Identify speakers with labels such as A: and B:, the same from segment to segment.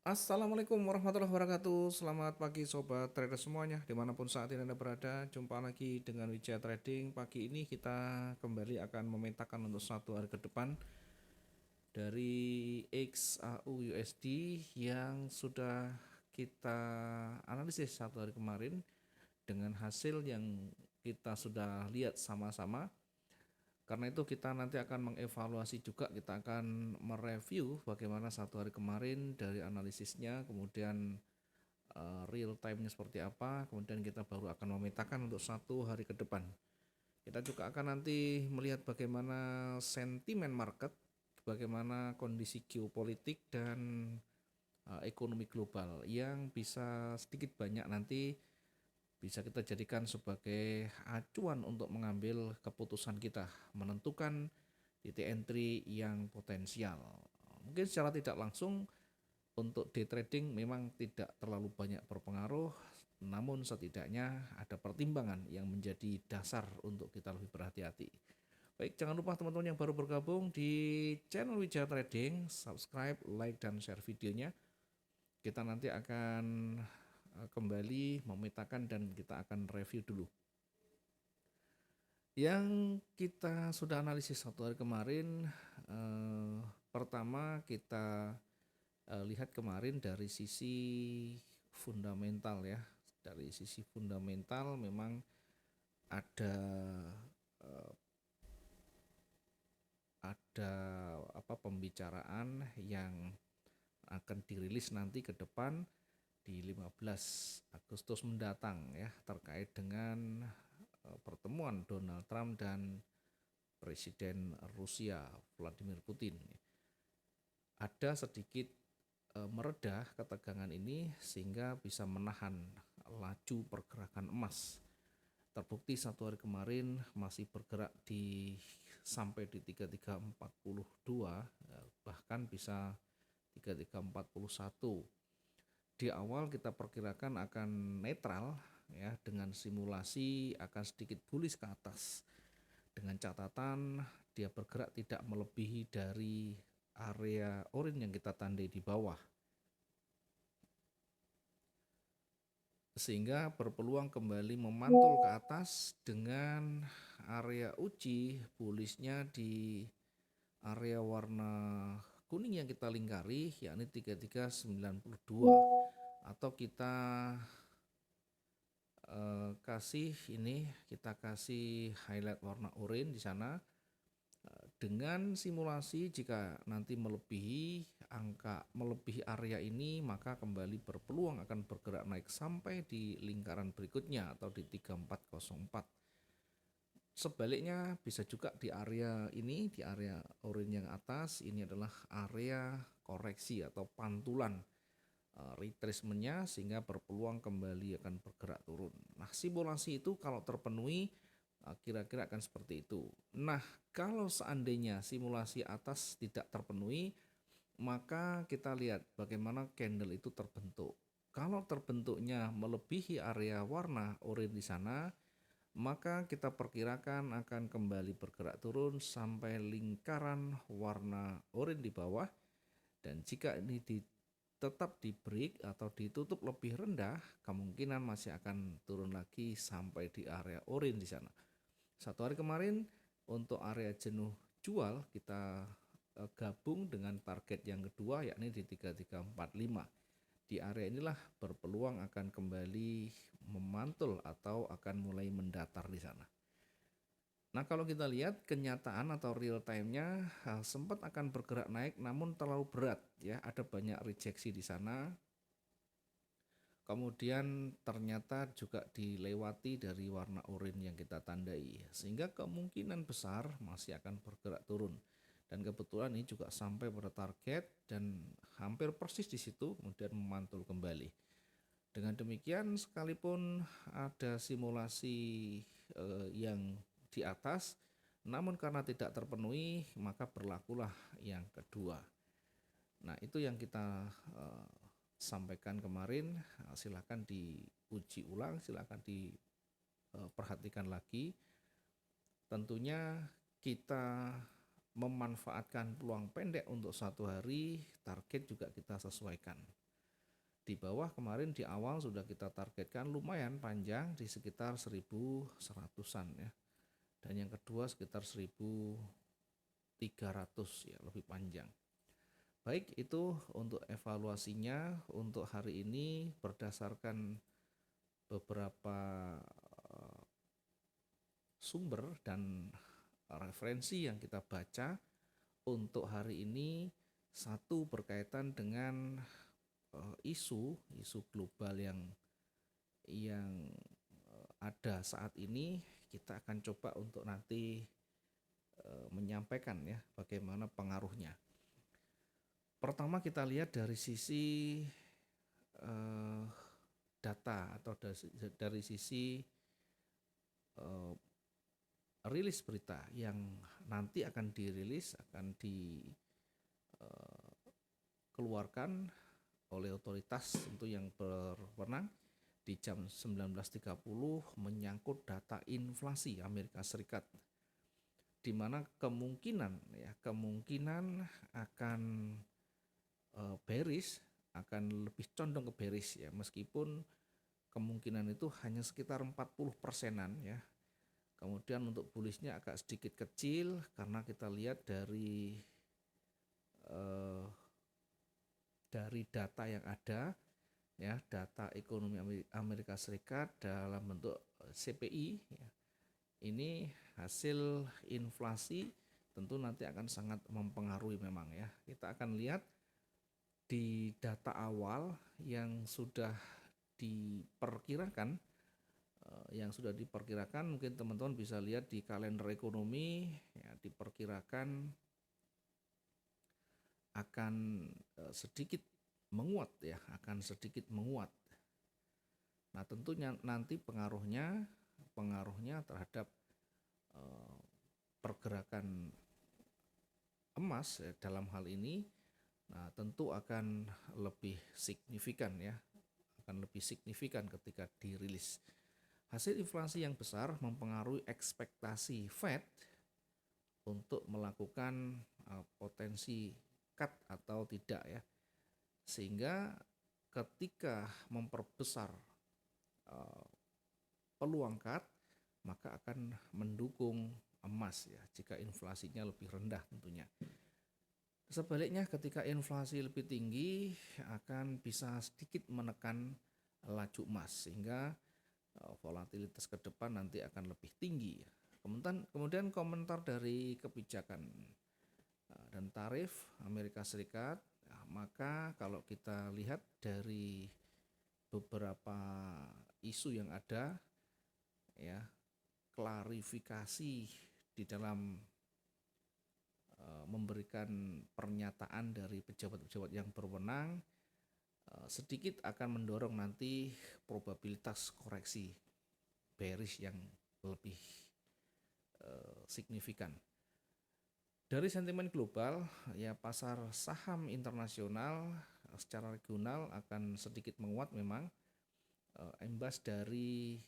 A: Assalamualaikum warahmatullahi wabarakatuh. Selamat pagi sobat trader semuanya dimanapun saat ini Anda berada. Jumpa lagi dengan Wijaya Trading. Pagi ini kita kembali akan memetakan untuk satu hari ke depan dari XAU USD yang sudah kita analisis satu hari kemarin dengan hasil yang kita sudah lihat sama-sama. Karena itu kita nanti akan mengevaluasi juga, kita akan mereview bagaimana satu hari kemarin dari analisisnya, kemudian real time-nya seperti apa, kemudian kita baru akan memetakan untuk satu hari ke depan. Kita juga akan nanti melihat bagaimana sentimen market, bagaimana kondisi geopolitik dan ekonomi global yang bisa sedikit banyak nanti bisa kita jadikan sebagai acuan untuk mengambil keputusan kita, menentukan titik entry yang potensial. Mungkin secara tidak langsung untuk day trading memang tidak terlalu banyak berpengaruh, namun setidaknya ada pertimbangan yang menjadi dasar untuk kita lebih berhati-hati. Baik, jangan lupa teman-teman yang baru bergabung di channel Wijaya Trading, subscribe, like, dan share videonya. Kita nanti akan kembali memetakan dan kita akan review dulu. Yang kita sudah analisis satu hari kemarin, pertama kita lihat kemarin dari sisi fundamental ya. Dari sisi fundamental memang ada eh, ada pembicaraan yang akan dirilis nanti ke depan di 15 Agustus mendatang ya, terkait dengan pertemuan Donald Trump dan Presiden Rusia Vladimir Putin. Ada sedikit meredah ketegangan ini sehingga bisa menahan laju pergerakan emas. Terbukti satu hari kemarin masih bergerak di sampai di 3342, bahkan bisa 3341. Di awal kita perkirakan akan netral ya, dengan simulasi akan sedikit bullish ke atas, dengan catatan dia bergerak tidak melebihi dari area orange yang kita tandai di bawah, sehingga berpeluang kembali memantul ke atas dengan area uji bullishnya di area warna kuning yang kita lingkari, yakni 3392, atau kita kasih ini, kita kasih highlight warna oranye di sana. Dengan simulasi jika nanti melebihi area ini, maka kembali berpeluang akan bergerak naik sampai di lingkaran berikutnya atau di 3404. Sebaliknya bisa juga di area ini, di area oranye yang atas, ini adalah area koreksi atau pantulan retracementnya, sehingga berpeluang kembali akan bergerak turun. Nah, simulasi itu kalau terpenuhi kira-kira akan seperti itu. Nah, kalau seandainya simulasi atas tidak terpenuhi, maka kita lihat bagaimana candle itu terbentuk. Kalau terbentuknya melebihi area warna oranye di sana, maka kita perkirakan akan kembali bergerak turun sampai lingkaran warna oranye di bawah. Dan jika ini tetap di break atau ditutup lebih rendah, kemungkinan masih akan turun lagi sampai di area orange di sana. Satu hari kemarin untuk area jenuh jual kita gabung dengan target yang kedua, yakni di 3345. Di area inilah berpeluang akan kembali memantul atau akan mulai mendatar di sana. Nah, kalau kita lihat kenyataan atau real time-nya sempat akan bergerak naik, namun terlalu berat ya, ada banyak rejeksi di sana. Kemudian ternyata juga dilewati dari warna oranye yang kita tandai, sehingga kemungkinan besar masih akan bergerak turun. Dan kebetulan ini juga sampai pada target dan hampir persis di situ, kemudian memantul kembali. Dengan demikian, sekalipun ada simulasi yang di atas, namun karena tidak terpenuhi, maka berlakulah yang kedua. Nah, itu yang kita sampaikan kemarin. Silakan diuji ulang, silakan diperhatikan lagi. Tentunya kita memanfaatkan peluang pendek untuk satu hari, target juga kita sesuaikan. Di bawah kemarin di awal sudah kita targetkan lumayan panjang di sekitar 1100-an ya. Dan yang kedua sekitar 1300 ya, lebih panjang. Baik, itu untuk evaluasinya untuk hari ini berdasarkan beberapa sumber dan referensi yang kita baca untuk hari ini. Satu, berkaitan dengan isu global yang ada saat ini. Kita akan coba untuk nanti menyampaikan ya bagaimana pengaruhnya. Pertama kita lihat dari sisi data atau dari sisi rilis berita yang nanti akan dirilis, akan dikeluarkan oleh otoritas tentu yang berwenang di jam 19.30 menyangkut data inflasi Amerika Serikat, di mana kemungkinan akan bearish, akan lebih condong ke bearish ya, meskipun kemungkinan itu hanya sekitar 40%-an ya. Kemudian untuk bullishnya agak sedikit kecil karena kita lihat dari data yang ada ya, data ekonomi Amerika Serikat dalam bentuk CPI ya. Ini hasil inflasi tentu nanti akan sangat mempengaruhi memang ya. Kita akan lihat di data awal yang sudah diperkirakan, mungkin teman-teman bisa lihat di kalender ekonomi ya, diperkirakan akan sedikit menguat ya, Nah, tentunya nanti pengaruhnya terhadap pergerakan emas ya, dalam hal ini, nah tentu akan lebih signifikan ya, ketika dirilis. Hasil inflasi yang besar mempengaruhi ekspektasi Fed untuk melakukan potensi cut atau tidak ya, sehingga ketika memperbesar peluang cut maka akan mendukung emas ya jika inflasinya lebih rendah tentunya. Sebaliknya ketika inflasi lebih tinggi akan bisa sedikit menekan laju emas sehingga volatilitas ke depan nanti akan lebih tinggi. Kemudian komentar dari kebijakan dan tarif Amerika Serikat, maka kalau kita lihat dari beberapa isu yang ada ya, klarifikasi di dalam memberikan pernyataan dari pejabat-pejabat yang berwenang sedikit akan mendorong nanti probabilitas koreksi bearish yang lebih signifikan. Dari sentimen global ya, pasar saham internasional secara regional akan sedikit menguat memang, imbas dari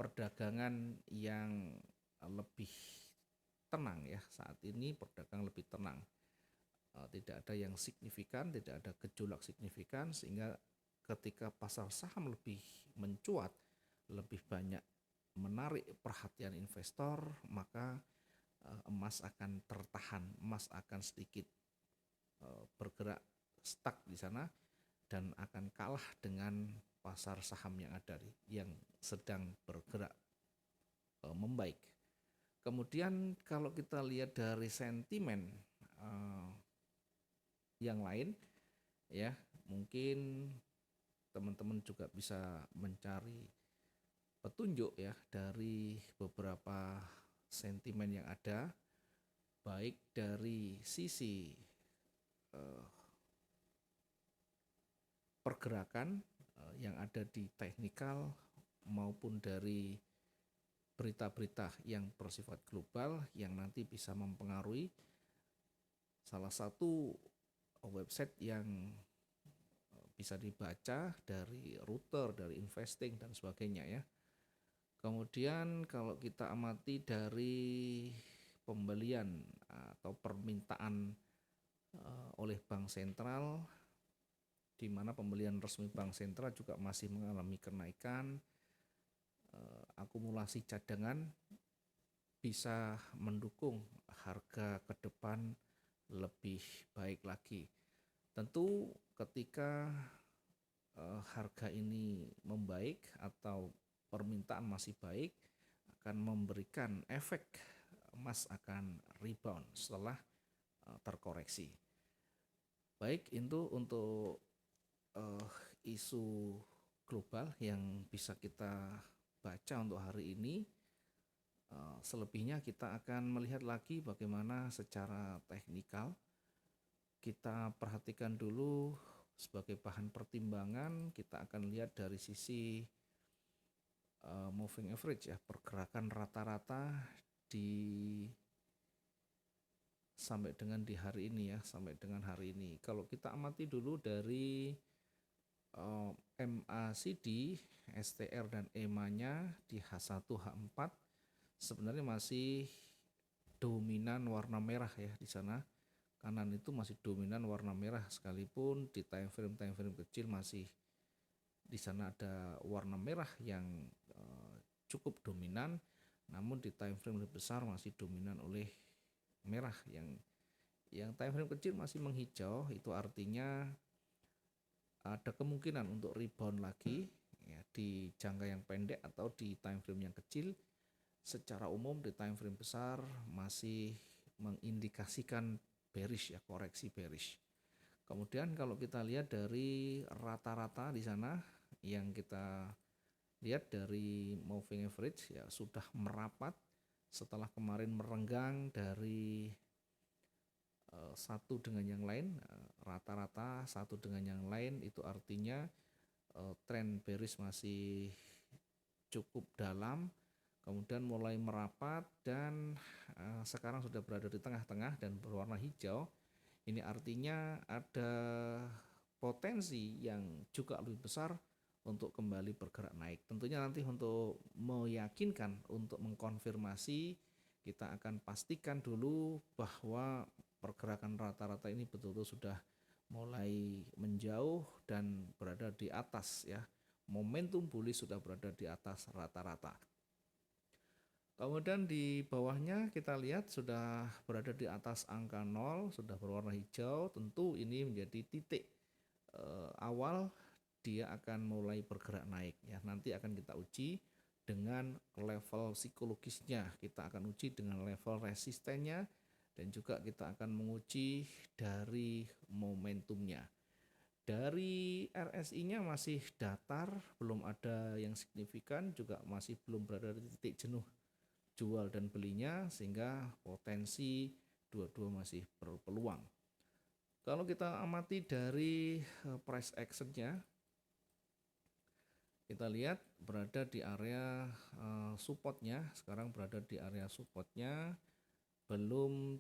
A: perdagangan yang lebih tenang ya, saat ini perdagangan lebih tenang, tidak ada yang signifikan, tidak ada gejolak signifikan, sehingga ketika pasar saham lebih mencuat, lebih banyak menarik perhatian investor, maka emas akan tertahan, emas akan sedikit bergerak stuck di sana dan akan kalah dengan pasar saham yang ada yang sedang bergerak membaik. Kemudian kalau kita lihat dari sentimen yang lain ya, mungkin teman-teman juga bisa mencari petunjuk ya dari beberapa sentimen yang ada, baik dari sisi pergerakan yang ada di teknikal maupun dari berita-berita yang bersifat global yang nanti bisa mempengaruhi. Salah satu website yang bisa dibaca dari router, dari investing dan sebagainya ya. Kemudian kalau kita amati dari pembelian atau permintaan oleh bank sentral di mana pembelian resmi bank sentral juga masih mengalami kenaikan. Akumulasi cadangan bisa mendukung harga ke depan lebih baik lagi. Tentu ketika harga ini membaik atau permintaan masih baik, akan memberikan efek emas akan rebound setelah terkoreksi. Baik, itu untuk isu global yang bisa kita baca untuk hari ini. Selebihnya kita akan melihat lagi bagaimana secara teknikal. Kita perhatikan dulu sebagai bahan pertimbangan, kita akan lihat dari sisi moving average ya, pergerakan rata-rata sampai dengan di hari ini ya, sampai dengan hari ini. Kalau kita amati dulu dari MACD, STR dan EMA-nya di H1, H4 sebenarnya masih dominan warna merah ya di sana. Kanan itu masih dominan warna merah, sekalipun di time frame kecil masih di sana ada warna merah yang cukup dominan, namun di time frame lebih besar masih dominan oleh merah. Yang time frame kecil masih menghijau, itu artinya ada kemungkinan untuk rebound lagi ya, di jangka yang pendek atau di time frame yang kecil. Secara umum di time frame besar masih mengindikasikan bearish ya, koreksi bearish. Kemudian kalau kita lihat dari rata-rata di sana, yang kita lihat dari moving average ya sudah merapat setelah kemarin merenggang dari satu dengan yang lain, rata-rata satu dengan yang lain, itu artinya tren bearish masih cukup dalam. Kemudian mulai merapat dan sekarang sudah berada di tengah-tengah dan berwarna hijau. Ini artinya ada potensi yang juga lebih besar untuk kembali bergerak naik. Tentunya nanti untuk meyakinkan, untuk mengkonfirmasi, kita akan pastikan dulu bahwa pergerakan rata-rata ini betul-betul sudah mulai menjauh dan berada di atas ya. Momentum bullish sudah berada di atas rata-rata. Kemudian di bawahnya kita lihat sudah berada di atas angka 0, sudah berwarna hijau. Tentu ini menjadi titik awal dia akan mulai bergerak naik ya. Nanti akan kita uji dengan level psikologisnya, kita akan uji dengan level resistennya, dan juga kita akan menguji dari momentumnya. Dari RSI-nya masih datar, belum ada yang signifikan, juga masih belum berada di titik jenuh jual dan belinya, sehingga potensi dua-dua masih berpeluang. Kalau kita amati dari price action-nya, kita lihat berada di area support-nya, sekarang berada di area support-nya, belum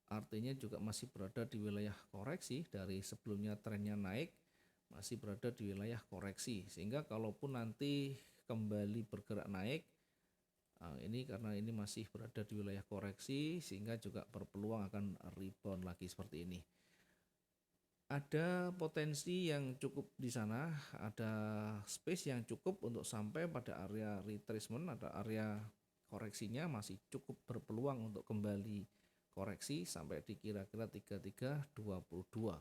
A: artinya juga masih berada di wilayah koreksi. Dari sebelumnya trennya naik, masih berada di wilayah koreksi, sehingga kalaupun nanti kembali bergerak naik, ini karena ini masih berada di wilayah koreksi, sehingga juga berpeluang akan rebound lagi seperti ini. Ada potensi yang cukup di sana, ada space yang cukup untuk sampai pada area retracement, ada area koreksinya masih cukup berpeluang untuk kembali koreksi sampai di kira-kira 3322.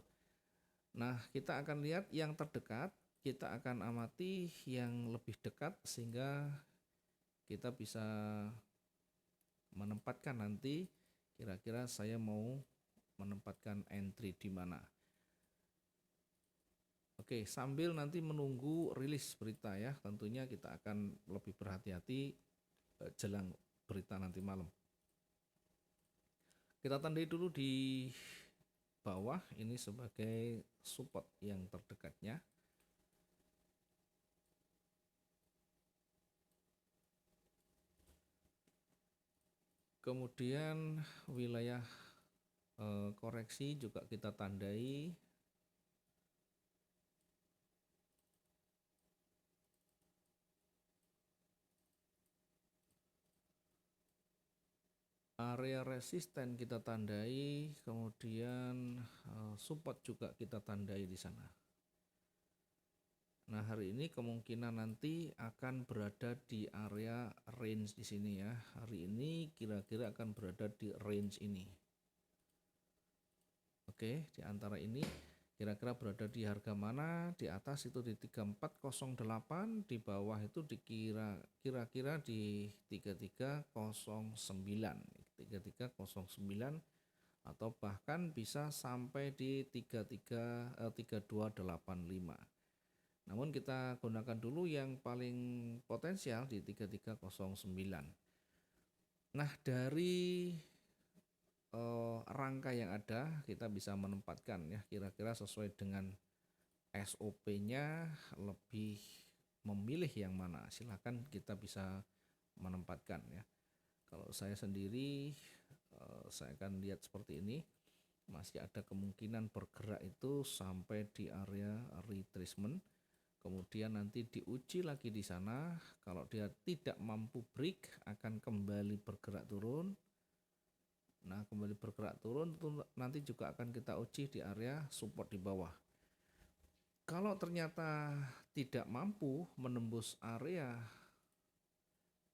A: Nah, kita akan lihat yang terdekat, kita akan amati yang lebih dekat sehingga kita bisa menempatkan nanti kira-kira saya mau menempatkan entry di mana. Oke, sambil nanti menunggu rilis berita ya, tentunya kita akan lebih berhati-hati jelang berita nanti malam. Kita tandai dulu di bawah ini sebagai support yang terdekatnya. Kemudian wilayah koreksi juga kita tandai. area resisten kita tandai, kemudian support juga kita tandai di sana. Nah, hari ini kemungkinan nanti akan berada di area range di sini ya. Hari ini kira-kira akan berada di range ini. Oke, di antara ini kira-kira berada di harga mana? Di atas itu di 3408, di bawah itu kira-kira di 3309. 3309 atau bahkan bisa sampai di 3285. Namun kita gunakan dulu yang paling potensial di 3309. Nah, dari rangka yang ada kita bisa menempatkan ya kira-kira sesuai dengan SOP-nya lebih memilih yang mana. Silahkan kita bisa menempatkan ya. Kalau saya sendiri saya akan lihat seperti ini. Masih ada kemungkinan bergerak itu sampai di area retracement. Kemudian nanti diuji lagi di sana. Kalau dia tidak mampu break akan kembali bergerak turun. Nah, kembali bergerak turun itu nanti juga akan kita uji di area support di bawah. Kalau ternyata tidak mampu menembus area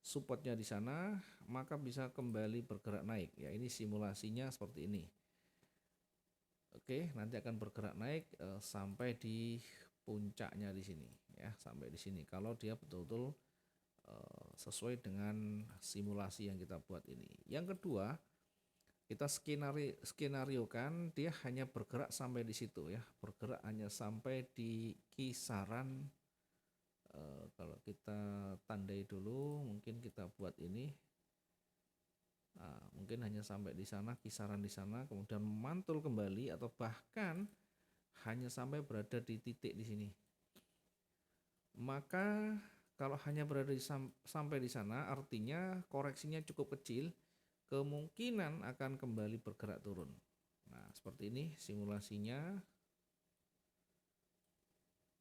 A: supportnya di sana, maka bisa kembali bergerak naik. Ya, ini simulasinya seperti ini. Oke, nanti akan bergerak naik sampai di puncaknya di sini, ya, sampai di sini. Kalau dia betul-betul sesuai dengan simulasi yang kita buat ini. Yang kedua, kita skenario kan dia hanya bergerak sampai di situ ya, bergerak hanya sampai di kisaran kalau kita tandai dulu, mungkin kita buat ini, mungkin hanya sampai di sana, kisaran di sana, kemudian mantul kembali atau bahkan hanya sampai berada di titik di sini. Maka kalau hanya berada sampai di sana, artinya koreksinya cukup kecil. Kemungkinan akan kembali bergerak turun. Nah, seperti ini simulasinya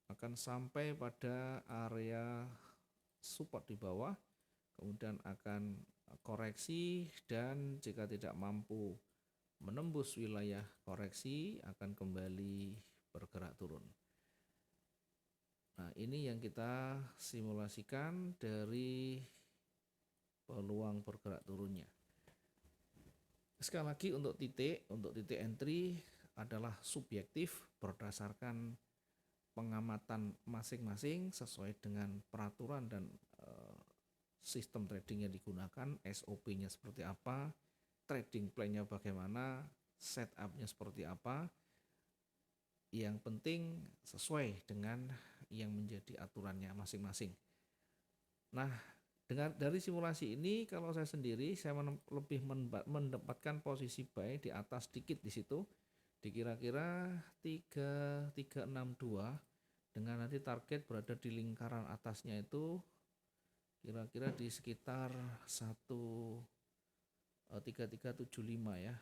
A: akan sampai pada area support di bawah, kemudian akan koreksi dan jika tidak mampu menembus wilayah koreksi akan kembali bergerak turun. Nah, ini yang kita simulasikan dari peluang bergerak turunnya. Sekali lagi untuk titik entry adalah subjektif berdasarkan pengamatan masing-masing sesuai dengan peraturan dan sistem trading yang digunakan, SOP-nya seperti apa, trading plan-nya bagaimana, setup-nya seperti apa. Yang penting sesuai dengan yang menjadi aturannya masing-masing. Nah, dari simulasi ini kalau saya sendiri saya lebih mendapatkan posisi buy di atas sedikit di situ di kira-kira 3362 dengan nanti target berada di lingkaran atasnya itu kira-kira di sekitar 3375 ya.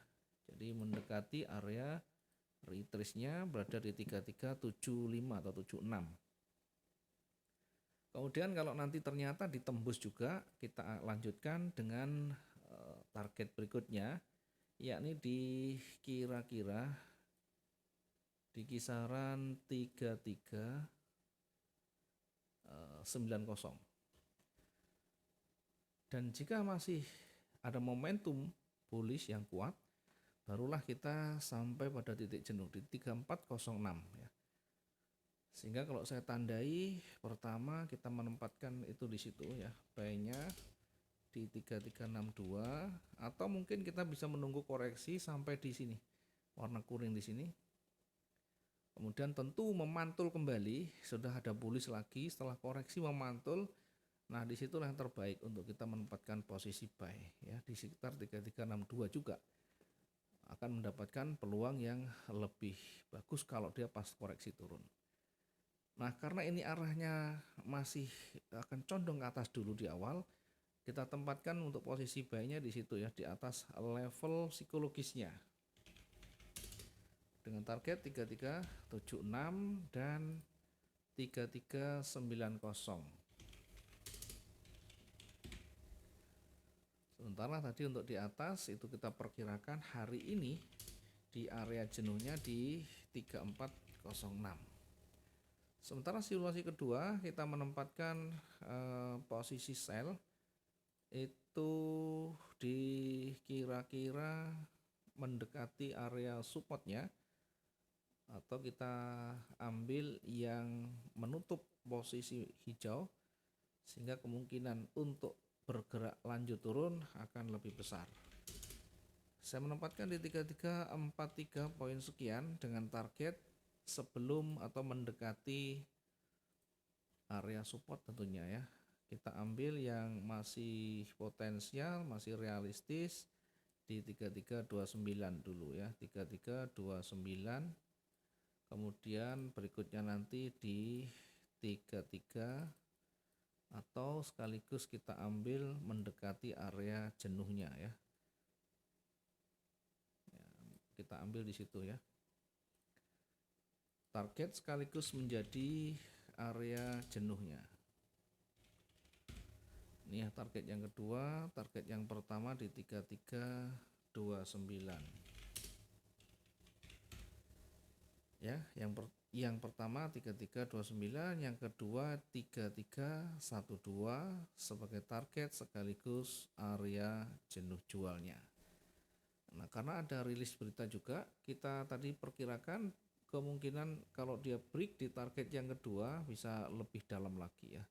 A: Jadi mendekati area retrace-nya berada di 3375 atau 76. Kemudian kalau nanti ternyata ditembus juga, kita lanjutkan dengan target berikutnya, yakni di kira-kira di kisaran 3390. Dan jika masih ada momentum bullish yang kuat, barulah kita sampai pada titik jenuh di 3406 ya. Sehingga kalau saya tandai, pertama kita menempatkan itu di situ ya, buy-nya di 3362 atau mungkin kita bisa menunggu koreksi sampai di sini. Warna kuning di sini. Kemudian tentu memantul kembali, sudah ada bullish lagi setelah koreksi memantul. Nah, disitulah yang terbaik untuk kita menempatkan posisi buy ya di sekitar 3362 juga. Akan mendapatkan peluang yang lebih bagus kalau dia pas koreksi turun. Nah, karena ini arahnya masih akan condong ke atas dulu di awal, kita tempatkan untuk posisi buy-nya di situ ya, di atas level psikologisnya. Dengan target 3376 dan 3390. Sementara tadi untuk di atas itu kita perkirakan hari ini di area jenuhnya di 3406. Sementara simulasi kedua kita menempatkan posisi sell itu di kira-kira mendekati area supportnya, atau kita ambil yang menutup posisi hijau sehingga kemungkinan untuk bergerak lanjut turun akan lebih besar. Saya menempatkan di 3343 poin sekian dengan target sebelum atau mendekati area support tentunya ya. Kita ambil yang masih potensial, masih realistis di 3329 dulu ya, 3329. Kemudian berikutnya nanti di 33, atau sekaligus kita ambil mendekati area jenuhnya ya. Kita ambil di situ ya. Target sekaligus menjadi area jenuhnya. Ini ya target yang kedua, target yang pertama di 3329. Ya, yang pertama 3329, yang kedua 3312 sebagai target sekaligus area jenuh jualnya. Nah, karena ada rilis berita juga, kita tadi perkirakan kemungkinan kalau dia break di target yang kedua bisa lebih dalam lagi ya.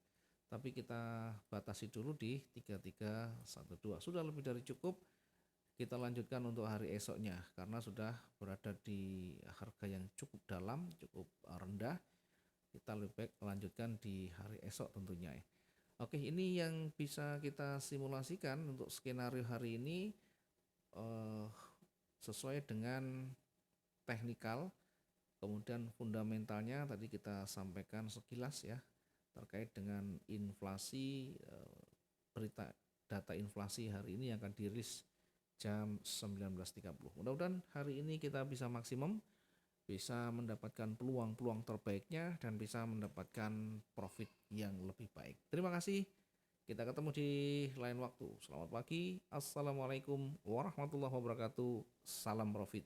A: Tapi kita batasi dulu di 3312. Sudah lebih dari cukup. Kita lanjutkan untuk hari esoknya karena sudah berada di harga yang cukup dalam, cukup rendah. Kita lebih baik lanjutkan di hari esok tentunya ya. Oke, ini yang bisa kita simulasikan untuk skenario hari ini. Sesuai dengan teknikal, kemudian fundamentalnya tadi kita sampaikan sekilas ya terkait dengan inflasi, berita data inflasi hari ini yang akan dirilis jam 19.30. Mudah-mudahan hari ini kita bisa maksimum, bisa mendapatkan peluang-peluang terbaiknya dan bisa mendapatkan profit yang lebih baik. Terima kasih. Kita ketemu di lain waktu. Selamat pagi. Assalamualaikum warahmatullahi wabarakatuh. Salam profit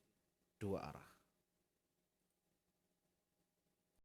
A: dua arah.